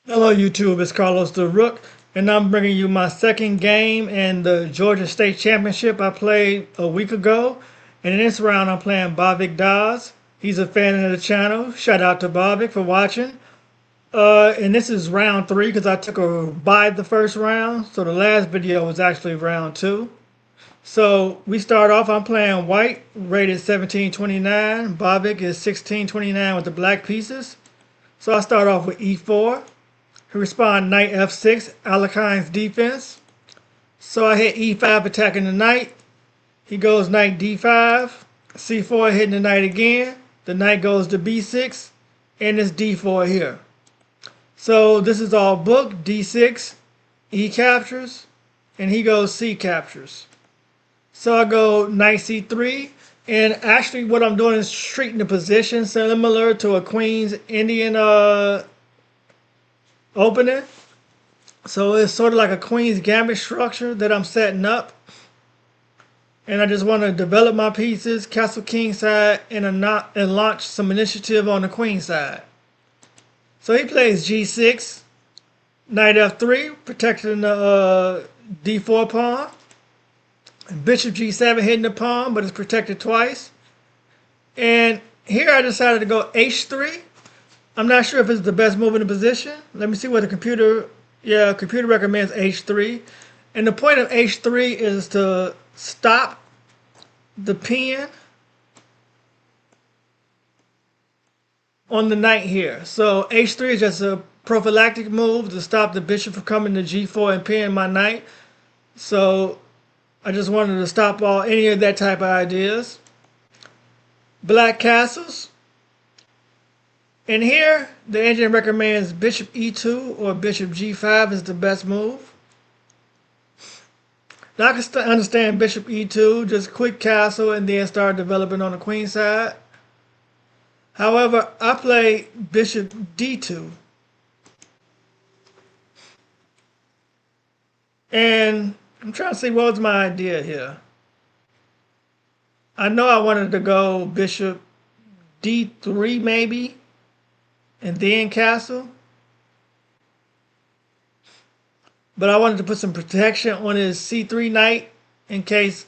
Hello YouTube, it's Carlos the Rook, and I'm bringing you my second game in the Georgia State Championship I played a week ago. And in this round I'm playing Bavik Daz. He's a fan of the channel. Shout out to Bavik for watching. And this is round 3 because I took a bye the first round. So the last video was actually round 2. So we start off, I'm playing white, rated 1729. Bavik is 1629 with the black pieces. So I start off with e4. He respond knight f6, Alekhine's defense. So I hit e5 attacking the knight. He goes knight d5, c4 hitting the knight again. The knight goes to b6, and it's d4 here. So this is all booked, d6, e captures, and he goes c captures. So I go knight c3, and actually what I'm doing is treating the position similar to a Queen's Indian opening. So it's sort of like a Queen's Gambit structure that I'm setting up. And I just want to develop my pieces, castle king side, and launch some initiative on the queen side. So he plays g6, knight f3, protecting the d4 pawn. Bishop g7 hitting the pawn, but it's protected twice. And here I decided to go h3. I'm not sure if it's the best move in the position. Let me see what the computer recommends h3. And the point of h3 is to stop the pin on the knight here. So h3 is just a prophylactic move to stop the bishop from coming to g4 and pinning my knight. So I just wanted to stop any of that type of ideas. Black castles. And here, the engine recommends bishop e2 or bishop g5 is the best move. Now I can understand bishop e2, just quick castle and then start developing on the queen side. However, I play bishop d2. And I'm trying to see what was my idea here. I know I wanted to go bishop d3 maybe, and then castle. But I wanted to put some protection on his c3 knight in case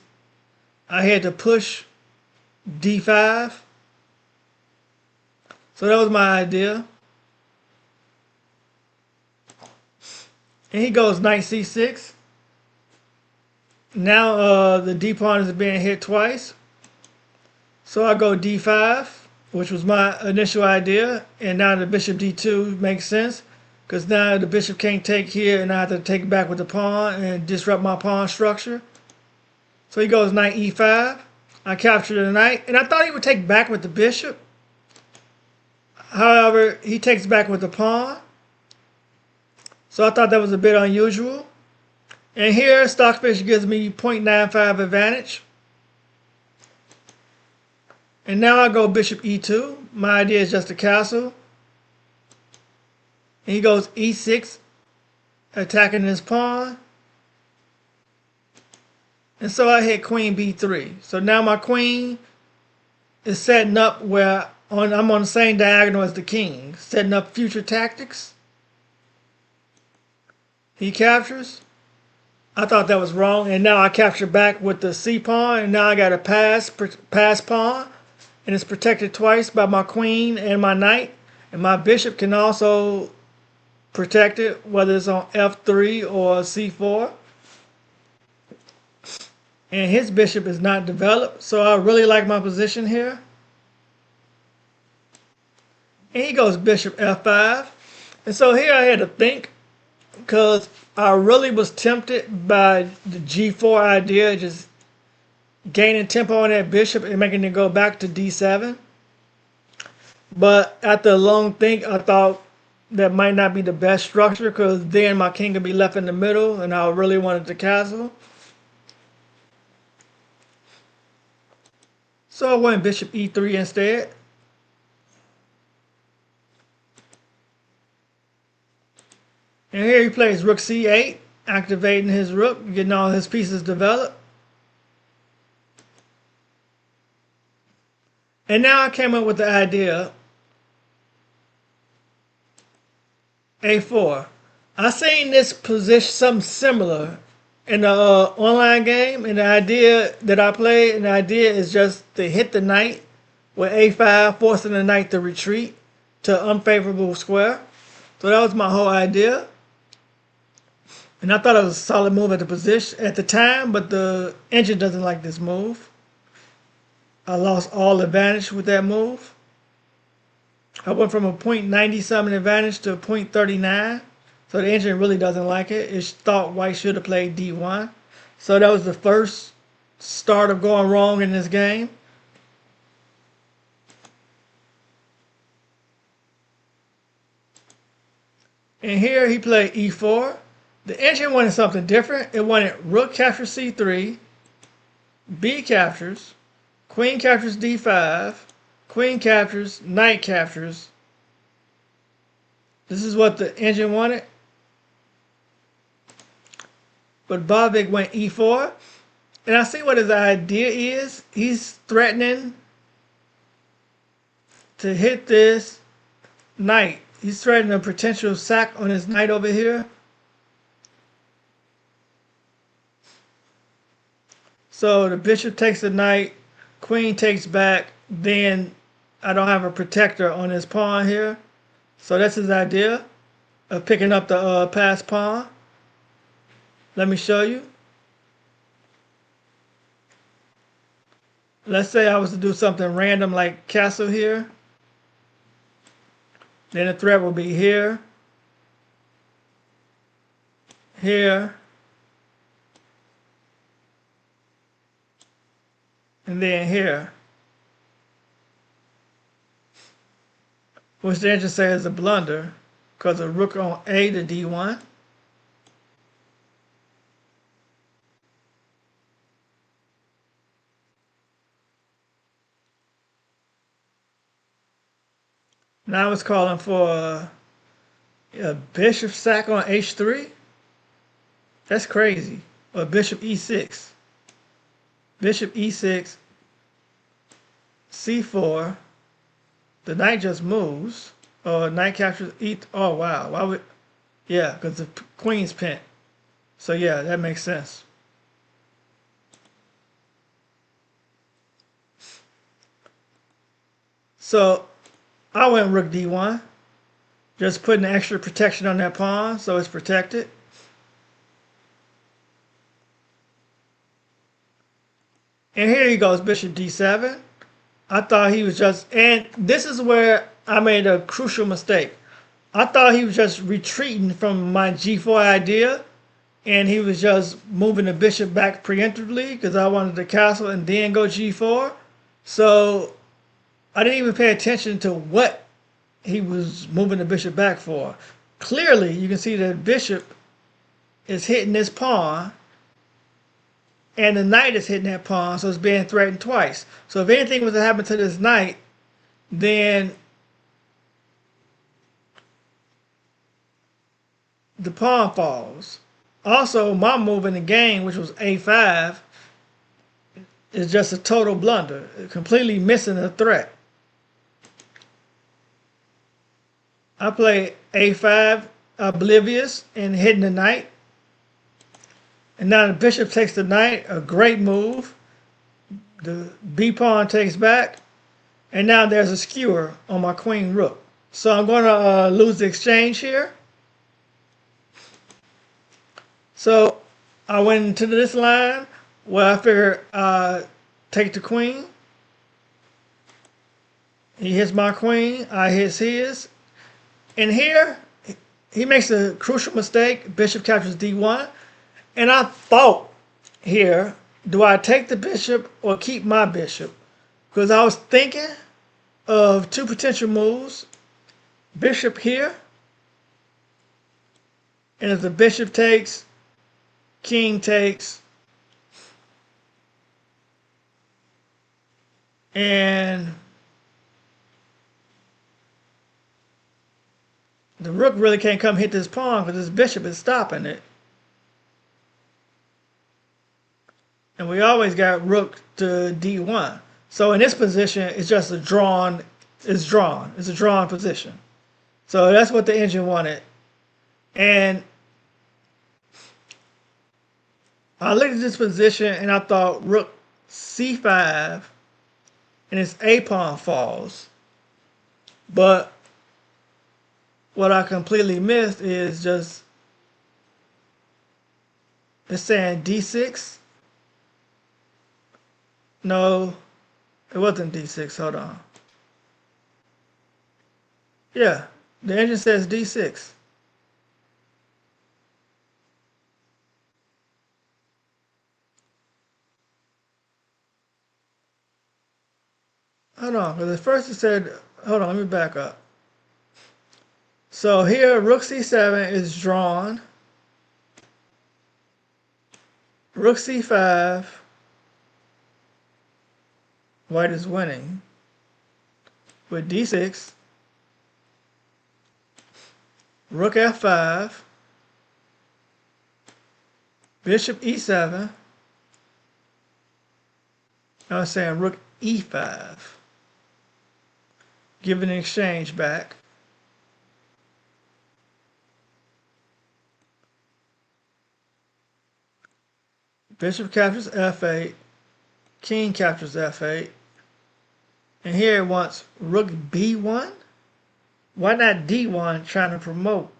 I had to push d5. So that was my idea. And he goes knight c6. Now the d pawn is being hit twice. So I go d5, which was my initial idea. And now the bishop d2 makes sense. Because now the bishop can't take here and I have to take it back with the pawn and disrupt my pawn structure. So he goes knight e5. I capture the knight. And I thought he would take back with the bishop. However, he takes back with the pawn. So I thought that was a bit unusual. And here, Stockfish gives me 0.95 advantage. And now I go bishop e2. My idea is just a castle. And he goes e6, attacking his pawn. And so I hit queen b3. So now my queen is setting up where I'm on the same diagonal as the king, setting up future tactics. He captures. I thought that was wrong, and now I capture back with the c pawn, and now I got a pass pawn, and it's protected twice by my queen and my knight, and my bishop can also protect it, whether it's on f3 or c4. And his bishop is not developed, so I really like my position here. And he goes bishop f5. And so here I had to think, because I really was tempted by the g4 idea, just gaining tempo on that bishop and making it go back to d7. But after a long think, I thought that might not be the best structure, because then my king could be left in the middle and I really wanted to castle. So I went bishop e3 instead. And here he plays rook c8, activating his rook, getting all his pieces developed. And now I came up with the idea A4. I seen this position something similar in the online game, and the idea that I play, and the idea is just to hit the knight with A5, forcing the knight to retreat to unfavorable square. So that was my whole idea. And I thought it was a solid move at the position at the time, but the engine doesn't like this move. I lost all advantage with that move. I went from a .90 something advantage to a .39. So the engine really doesn't like it. It thought white should have played D1. So that was the first start of going wrong in this game. And here he played E4. The engine wanted something different. It wanted rook captures C3, B captures, queen captures D5, queen captures, knight captures. This is what the engine wanted. But Bavik went E4. And I see what his idea is. He's threatening to hit this knight. He's threatening a potential sack on his knight over here. So the bishop takes the knight, queen takes back, then I don't have a protector on this pawn here. So that's his idea of picking up the passed pawn. Let me show you. Let's say I was to do something random like castle here. Then the threat will be here, here, and then here. Which the engine says is a blunder because of rook on A to D1. Now it's calling for a bishop sack on H3. That's crazy. Or bishop E6. Bishop E6. C4. The knight just moves. Or knight captures E. Oh wow. Why would? Yeah, because the queen's pinned. So yeah, that makes sense. So I went rook D1. Just putting extra protection on that pawn so it's protected. And here he goes, bishop D7. I thought he was just, and this is where I made a crucial mistake. I thought he was just retreating from my G4 idea, and he was just moving the bishop back preemptively because I wanted the castle and then go G4. So I didn't even pay attention to what he was moving the bishop back for. Clearly, you can see that the bishop is hitting this pawn, and the knight is hitting that pawn, so it's being threatened twice. So if anything was to happen to this knight, then the pawn falls. Also, my move in the game, which was A5, is just a total blunder, completely missing the threat. I play A5, oblivious, and hitting the knight. And now the bishop takes the knight, a great move. The B pawn takes back. And now there's a skewer on my queen rook. So I'm going to lose the exchange here. So I went into this line where I figured take the queen. He hits my queen, I hit his. And here, he makes a crucial mistake. Bishop captures D1. And I thought here, do I take the bishop or keep my bishop? Because I was thinking of two potential moves. Bishop here. And if the bishop takes, king takes. And the rook really can't come hit this pawn because this bishop is stopping it. And we always got rook to D1. So in this position, it's just a drawn, it's a drawn position. So that's what the engine wanted. And I looked at this position and I thought rook c5 and its a pawn falls. But what I completely missed is just it's saying d6. No, it wasn't d6. Hold on. Yeah, the engine says d6. Hold on, because at first it said, hold on, let me back up. So here, rook c7 is drawn. Rook c5, white is winning. With d6, rook f5, bishop e7. I was saying rook e5. Giving an exchange back. Bishop captures f8. King captures f8. And here it wants rook b1. Why not d1 trying to promote?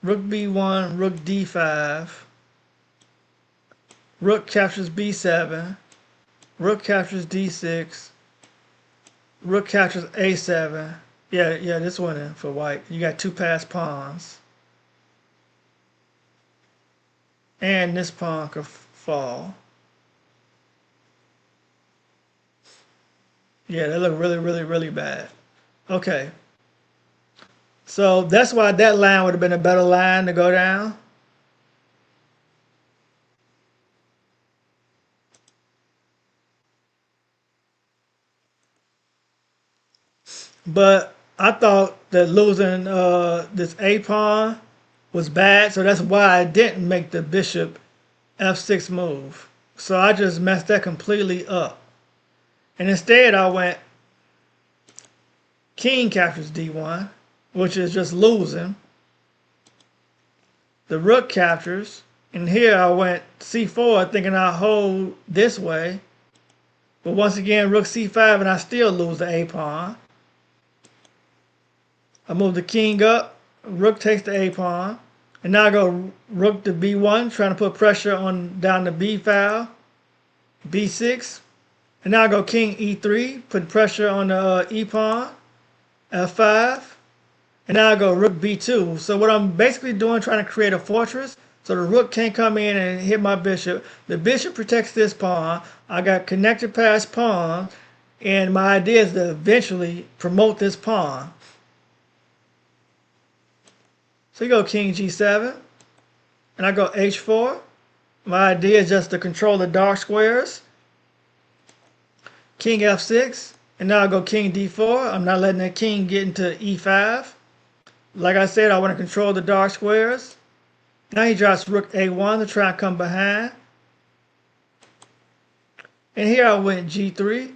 Rook b1, rook d5. Rook captures b7. Rook captures d6. Rook captures a7. Yeah, this winning for white. You got two passed pawns. And this pawn could fall. Yeah, that looked really, really, really bad. Okay. So that's why that line would have been a better line to go down. But I thought that losing this a pawn was bad, so that's why I didn't make the bishop f6 move. So I just messed that completely up. And instead I went king captures d1, which is just losing. The rook captures, and here I went c4 thinking I'll hold this way. But once again, rook c5 and I still lose the a pawn. I move the king up, rook takes the a pawn, and now I go rook to b1, trying to put pressure on down the b file, b6, and now I go king e3, put pressure on the e pawn, f5, and now I go rook b2. So what I'm basically doing, trying to create a fortress, so the rook can't come in and hit my bishop. The bishop protects this pawn. I got connected past pawn, and my idea is to eventually promote this pawn. So you go king g7, and I go h4. My idea is just to control the dark squares. King f6, and now I go king d4. I'm not letting that king get into e5. Like I said, I want to control the dark squares. Now he drops rook a1 to try and come behind. And here I went g3.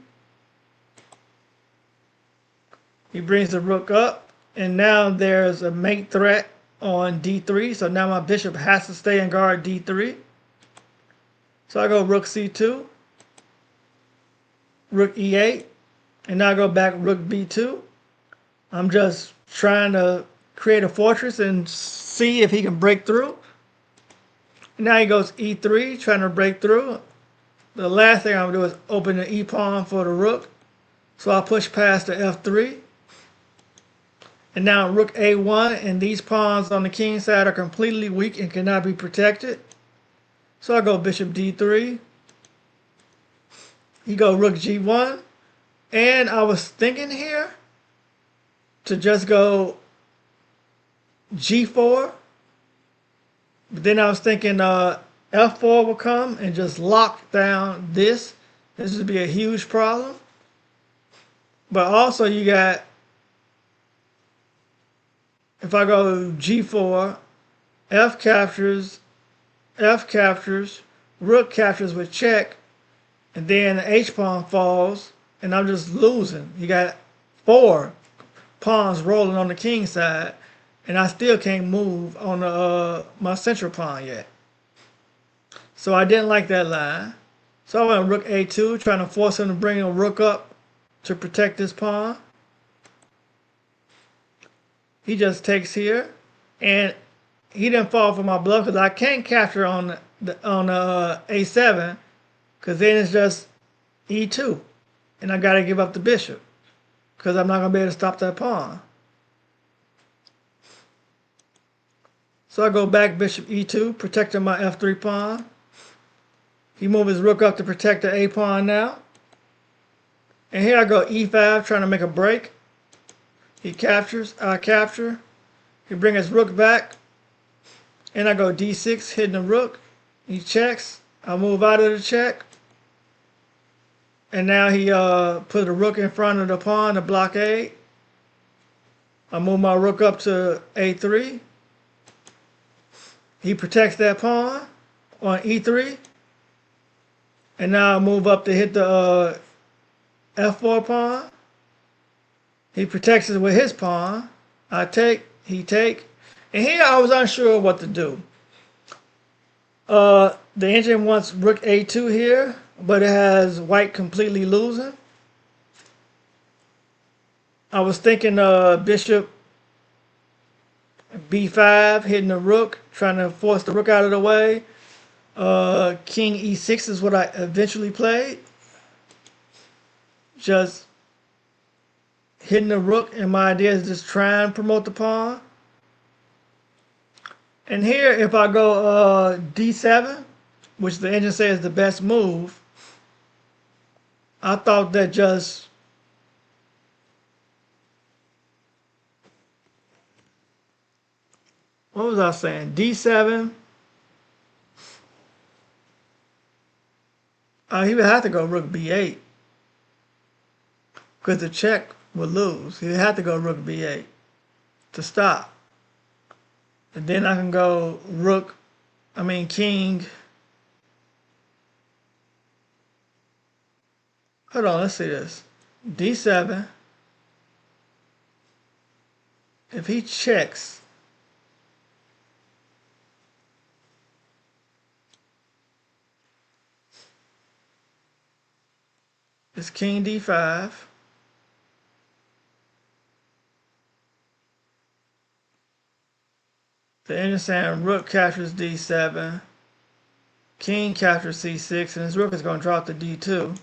He brings the rook up, and now there's a mate threat on d3, so now my bishop has to stay and guard d3. So I go rook c2, rook e8, and now I go back rook b2. I'm just trying to create a fortress and see if he can break through. And now he goes e3, trying to break through. The last thing I'm going to do is open the e pawn for the rook. So I'll push past the f3. And now rook a1, and these pawns on the king side are completely weak and cannot be protected. So I go bishop d3. He go rook g1. And I was thinking here to just go g4. But then I was thinking f4 will come and just lock down this. This would be a huge problem. But also you got, if I go g4, f captures, rook captures with check, and then the h pawn falls, and I'm just losing. You got 4 pawns rolling on the king side, and I still can't move on the my central pawn yet. So I didn't like that line. So I went rook a2, trying to force him to bring a rook up to protect this pawn. He just takes here, and he didn't fall for my bluff because I can't capture on the a7, because then it's just e2, and I got to give up the bishop because I'm not going to be able to stop that pawn. So I go back bishop e2, protecting my f3 pawn. He moves his rook up to protect the a pawn now. And here I go e5, trying to make a break. He captures, I capture. He brings his rook back. And I go d6, hitting the rook. He checks. I move out of the check. And now he put a rook in front of the pawn to blockade. I move my rook up to a3. He protects that pawn on e3. And now I move up to hit the f4 pawn. He protects it with his pawn. I take, he take. And here I was unsure what to do. The engine wants rook a2 here, but it has white completely losing. I was thinking bishop b5, hitting the rook, trying to force the rook out of the way. King e6 is what I eventually played. Just hitting the rook, and my idea is just try and promote the pawn. And here, if I go d7, which the engine says is the best move, I thought that just what was I saying? d7. He would have to go rook b8 because the check would lose. He would have to go rook b8 to stop. And then I can go king. Hold on, let's see this. d7. If he checks, it's king d5. The engine saying rook captures d7. King captures c6, and his rook is going to drop to d2.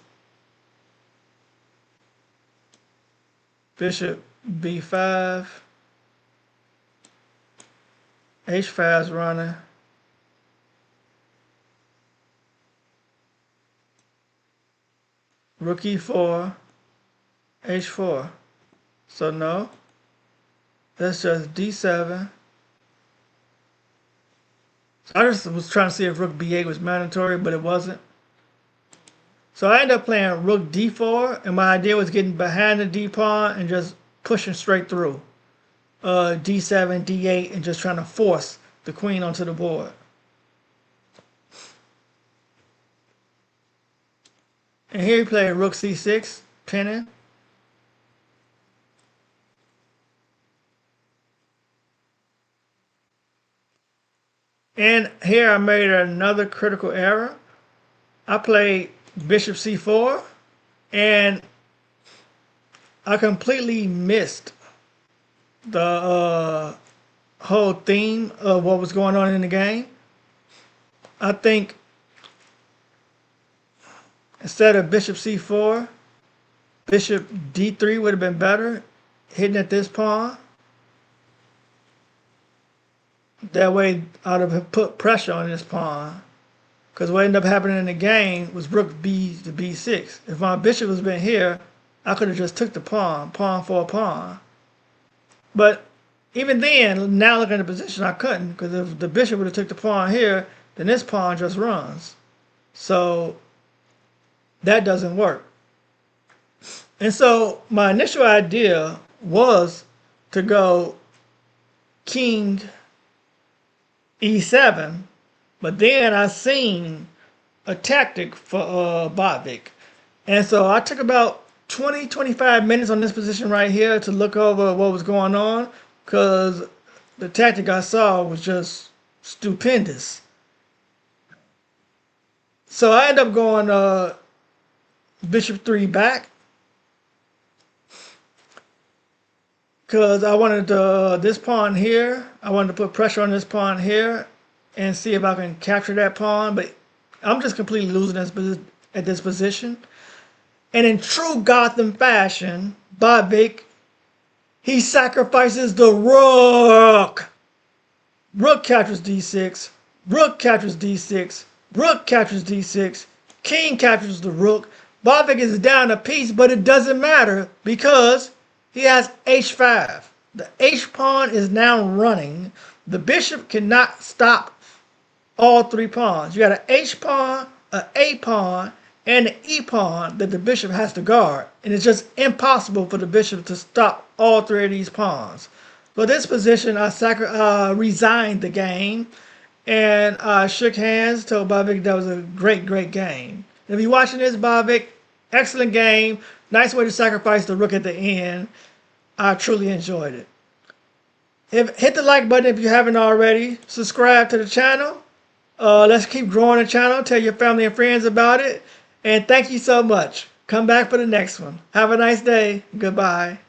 Bishop b5. h5 is running. Rook e4. h4. So no. That's just d7. I just was trying to see if rook b8 was mandatory, but it wasn't. So I ended up playing rook d4, and my idea was getting behind the d pawn and just pushing straight through d7, d8, and just trying to force the queen onto the board. And here he played rook c6, pinning. And here I made another critical error. I played bishop c4, and I completely missed the whole theme of what was going on in the game. I think instead of bishop c4, bishop d3 would have been better, hitting at this pawn. That way I'd have put pressure on this pawn. Because what ended up happening in the game was rook b to b6. If my bishop was been here, I could have just took the pawn for a pawn. But even then, now looking at the position, I couldn't. Because if the bishop would have took the pawn here, then this pawn just runs. So that doesn't work. And so my initial idea was to go king e7, but then I seen a tactic for Botvinnik, and so I took about 20-25 minutes on this position right here to look over what was going on, because the tactic I saw was just stupendous. So I end up going bishop 3 back, because I wanted this pawn here. I wanted to put pressure on this pawn here and see if I can capture that pawn, but I'm just completely losing at this position. And in true Gotham fashion, Bavik, he sacrifices the rook. Rook captures d6, rook captures d6, rook captures d6, king captures the rook. Bavik is down a piece, but it doesn't matter because he has h5. The h pawn is now running. The bishop cannot stop all 3 pawns. You got an h pawn, an a pawn, and an e pawn that the bishop has to guard. And it's just impossible for the bishop to stop all 3 of these pawns. For this position, I resigned the game, and I shook hands, told Bavik that was a great, great game. If you're watching this, Bavik, excellent game. Nice way to sacrifice the rook at the end. I truly enjoyed it. Hit the like button if you haven't already. Subscribe to the channel. Let's keep growing the channel. Tell your family and friends about it. And thank you so much. Come back for the next one. Have a nice day. Goodbye.